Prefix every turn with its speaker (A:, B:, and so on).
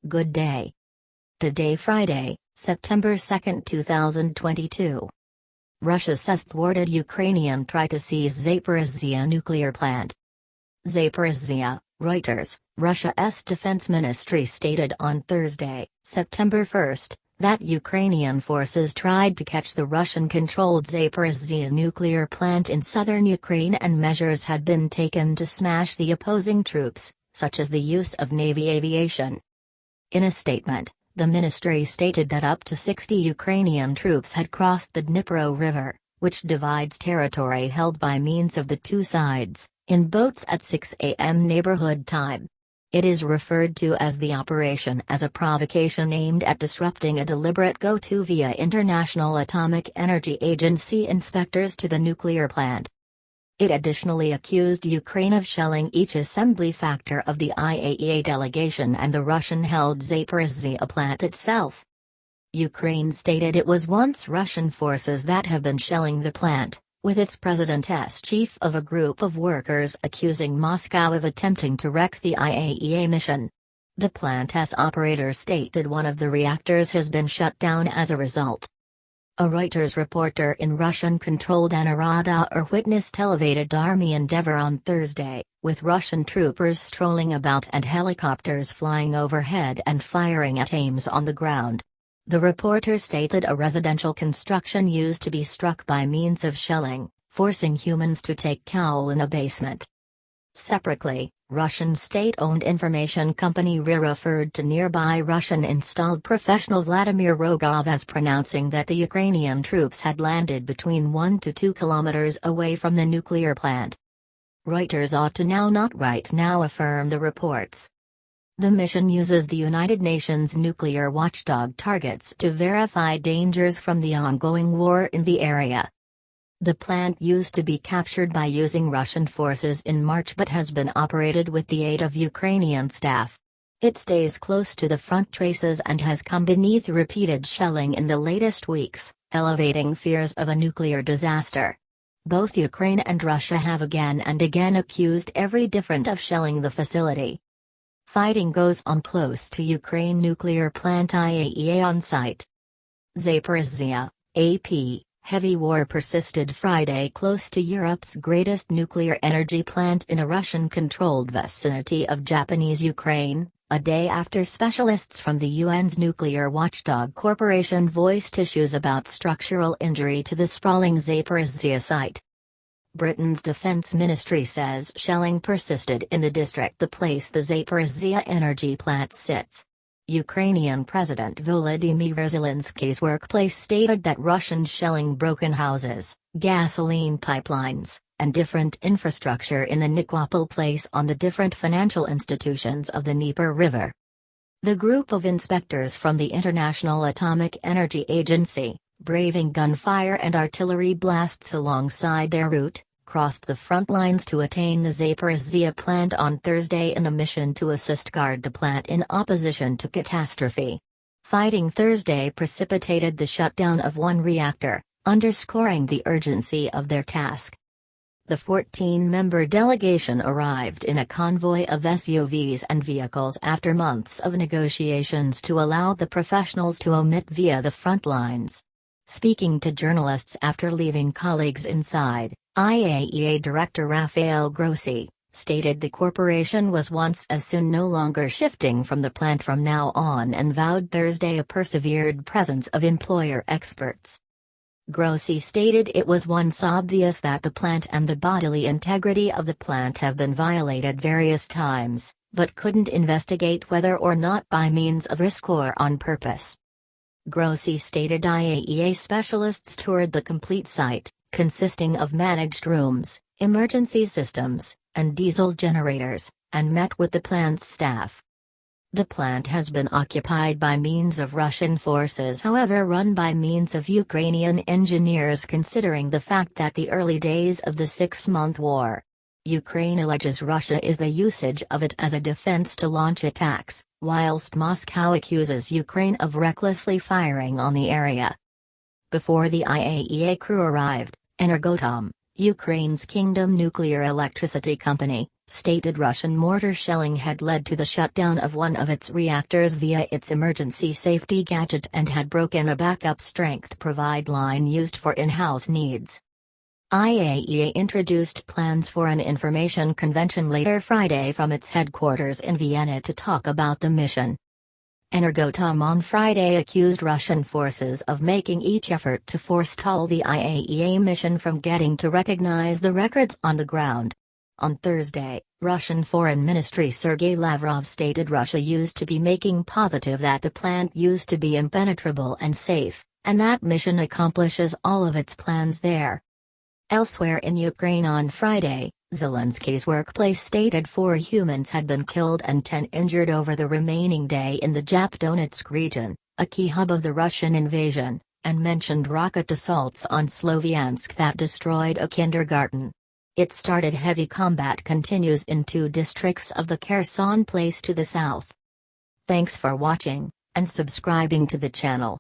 A: Good day. Today Friday, September 2, 2022. Russia says thwarted Ukrainian try to seize Zaporizhzhia nuclear plant. Zaporizhzhia, Reuters, Russia's defense ministry stated on Thursday, September 1, that Ukrainian forces tried to catch the Russian-controlled Zaporizhzhia nuclear plant in southern Ukraine and measures had been taken to smash the opposing troops, such as the use of Navy aviation. In a statement, the ministry stated that up to 60 Ukrainian troops had crossed the Dnipro River, which divides territory held by means of the two sides, in boats at 6 a.m. neighborhood time. It is referred to as the operation as a provocation aimed at disrupting a deliberate go-to via International Atomic Energy Agency inspectors to the nuclear plant. It additionally accused Ukraine of shelling each assembly factor of the IAEA delegation and the Russian-held Zaporizhzhia plant itself. Ukraine stated it was once Russian forces that have been shelling the plant, with its president as chief of a group of workers accusing Moscow of attempting to wreck the IAEA mission. The plant's operator stated one of the reactors has been shut down as a result. A Reuters reporter in Russian-controlled Enerada witnessed elevated army endeavor on Thursday, with Russian troopers strolling about and helicopters flying overhead and firing at aims on the ground. The reporter stated a residential construction used to be struck by means of shelling, forcing humans to take cowl in a basement. Separately, Russian state-owned information company RIA referred to nearby Russian-installed professional Vladimir Rogov as pronouncing that the Ukrainian troops had landed between 1 to 2 kilometers away from the nuclear plant. Reuters ought to not right now affirm the reports. The mission uses the United Nations nuclear watchdog targets to verify dangers from the ongoing war in the area. The plant used to be captured by using Russian forces in March but has been operated with the aid of Ukrainian staff. It stays close to the front traces and has come beneath repeated shelling in the latest weeks, elevating fears of a nuclear disaster. Both Ukraine and Russia have again and again accused every different of shelling the facility. Fighting goes on close to Ukraine nuclear plant IAEA on site. Zaporizhzhia, AP. Heavy war persisted Friday close to Europe's greatest nuclear energy plant in a Russian-controlled vicinity of Japanese Ukraine, a day after specialists from the UN's nuclear watchdog corporation voiced issues about structural injury to the sprawling Zaporizhzhia site. Britain's defense ministry says shelling persisted in the district the place the Zaporizhzhia energy plant sits. Ukrainian President Volodymyr Zelensky's workplace stated that Russian shelling broken houses, gasoline pipelines, and different infrastructure in the Nikopol place on the different financial institutions of the Dnieper River. The group of inspectors from the International Atomic Energy Agency, braving gunfire and artillery blasts alongside their route, crossed the front lines to attain the Zaporizhzhia plant on Thursday in a mission to assist guard the plant in opposition to catastrophe. Fighting Thursday precipitated the shutdown of one reactor, underscoring the urgency of their task. The 14-member delegation arrived in a convoy of SUVs and vehicles after months of negotiations to allow the professionals to omit via the front lines. Speaking to journalists after leaving colleagues inside, IAEA Director Rafael Grossi stated the corporation was once as soon no longer shifting from the plant from now on and vowed Thursday a persevered presence of employer experts. Grossi stated it was once obvious that the plant and the bodily integrity of the plant have been violated various times, but couldn't investigate whether or not by means of risk or on purpose. Grossi stated IAEA specialists toured the complete site, consisting of managed rooms, emergency systems, and diesel generators, and met with the plant's staff. The plant has been occupied by means of Russian forces, however run by means of Ukrainian engineers, considering the fact that the early days of the 6-month war. Ukraine alleges Russia is the usage of it as a defense to launch attacks, whilst Moscow accuses Ukraine of recklessly firing on the area. Before the IAEA crew arrived, Energoatom, Ukraine's Kingdom Nuclear Electricity Company, stated Russian mortar shelling had led to the shutdown of one of its reactors via its emergency safety gadget and had broken a backup strength provide line used for in-house needs. IAEA introduced plans for an information convention later Friday from its headquarters in Vienna to talk about the mission. Energoatom on Friday accused Russian forces of making each effort to forestall the IAEA mission from getting to recognize the records on the ground. On Thursday, Russian Foreign Ministry Sergei Lavrov stated Russia used to be making positive that the plant used to be impenetrable and safe, and that mission accomplishes all of its plans there. Elsewhere in Ukraine on Friday, Zelensky's workplace stated 4 humans had been killed and 10 injured over the remaining day in the Donetsk region, a key hub of the Russian invasion, and mentioned rocket assaults on Sloviansk that destroyed a kindergarten. It started heavy combat continues in 2 districts of the Kherson place to the south. Thanks for watching, and subscribing to the channel.